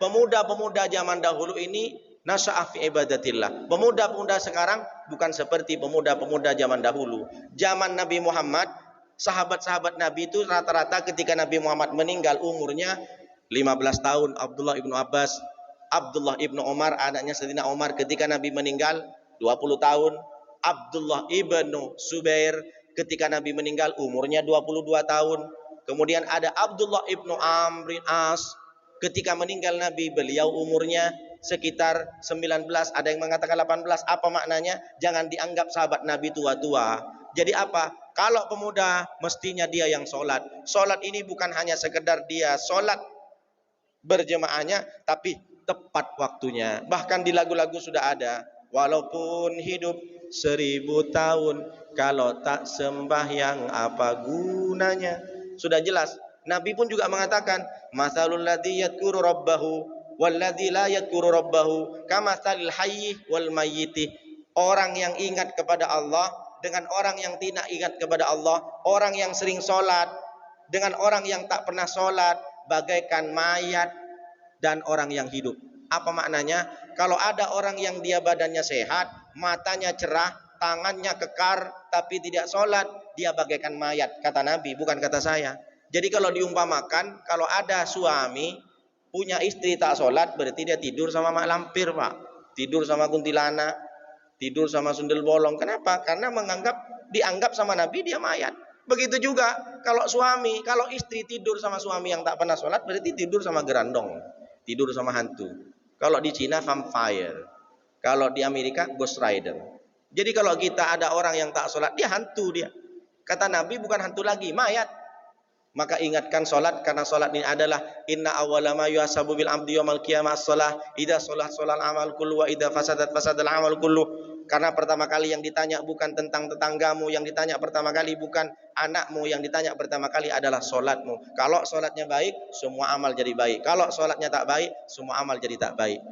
Pemuda-pemuda zaman dahulu ini nasya'a fi ibadatillah. Pemuda-pemuda sekarang bukan seperti pemuda-pemuda zaman dahulu. Zaman Nabi Muhammad, sahabat-sahabat Nabi itu rata-rata ketika Nabi Muhammad meninggal umurnya 15 tahun. Abdullah ibnu Abbas, Abdullah ibnu Umar, anaknya Sayyidina Umar ketika Nabi meninggal 20 tahun. Abdullah ibnu Zubair ketika Nabi meninggal umurnya 22 tahun. Kemudian ada Abdullah ibnu Amr bin As, ketika meninggal Nabi beliau umurnya sekitar 19, ada yang mengatakan 18. Apa maknanya? Jangan dianggap sahabat Nabi tua-tua. Jadi apa? Kalau pemuda mestinya dia yang sholat. Sholat ini bukan hanya sekedar dia sholat berjemaahnya, tapi tepat waktunya. Bahkan di lagu-lagu sudah ada, walaupun hidup 1000 tahun, kalau tak sembahyang apa gunanya. Sudah jelas. Nabi pun juga mengatakan, masalul ladzi yadhkuru rabbahu wal ladzi la yadhkuru rabbahu kamatsalil hayyi wal mayyiti. Orang yang ingat kepada Allah dengan orang yang tidak ingat kepada Allah, orang yang sering sholat dengan orang yang tak pernah sholat, bagaikan mayat dan orang yang hidup. Apa maknanya? Kalau ada orang yang dia badannya sehat, matanya cerah, tangannya kekar, tapi tidak sholat, dia bagaikan mayat, kata Nabi, bukan kata saya. Jadi kalau diumpamakan, kalau ada suami punya istri tak sholat, berarti dia tidur sama mak lampir, Pak. Tidur sama kuntilanak, tidur sama sundel bolong. Kenapa? Karena dianggap sama Nabi dia mayat. Begitu juga kalau suami, kalau istri tidur sama suami yang tak pernah sholat, berarti tidur sama gerandong, tidur sama hantu. Kalau di Cina vampire, kalau di Amerika ghost rider. Jadi kalau kita ada orang yang tak sholat, dia hantu dia. Kata Nabi bukan hantu lagi, mayat. Maka ingatkan sholat, karena sholat ini adalah inna awwala ma yuhasabu bil abdi yaumal qiyamah as-shalah, idza sholat sholal amal kullu wa idza fasadat fasadal amal kullu. Karena pertama kali yang ditanya bukan tentang tetanggamu, yang ditanya pertama kali bukan anakmu, yang ditanya pertama kali adalah sholatmu. Kalau sholatnya baik, semua amal jadi baik. Kalau sholatnya tak baik, semua amal jadi tak baik.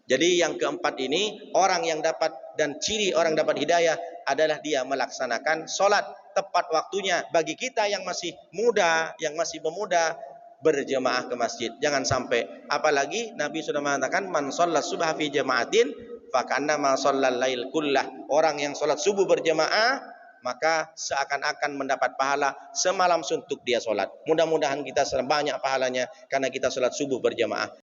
Jadi yang keempat ini, orang yang dapat, dan ciri orang dapat hidayah adalah dia melaksanakan sholat tepat waktunya. Bagi kita yang masih muda, yang masih pemuda, berjemaah ke masjid. Jangan sampai, apalagi Nabi sudah mengatakan, man sholat subha fi jama'atin fakannama sholal lail kullah. Orang yang sholat subuh berjemaah, maka seakan-akan mendapat pahala semalam suntuk dia sholat. Mudah-mudahan kita banyak pahalanya karena kita sholat subuh berjamaah.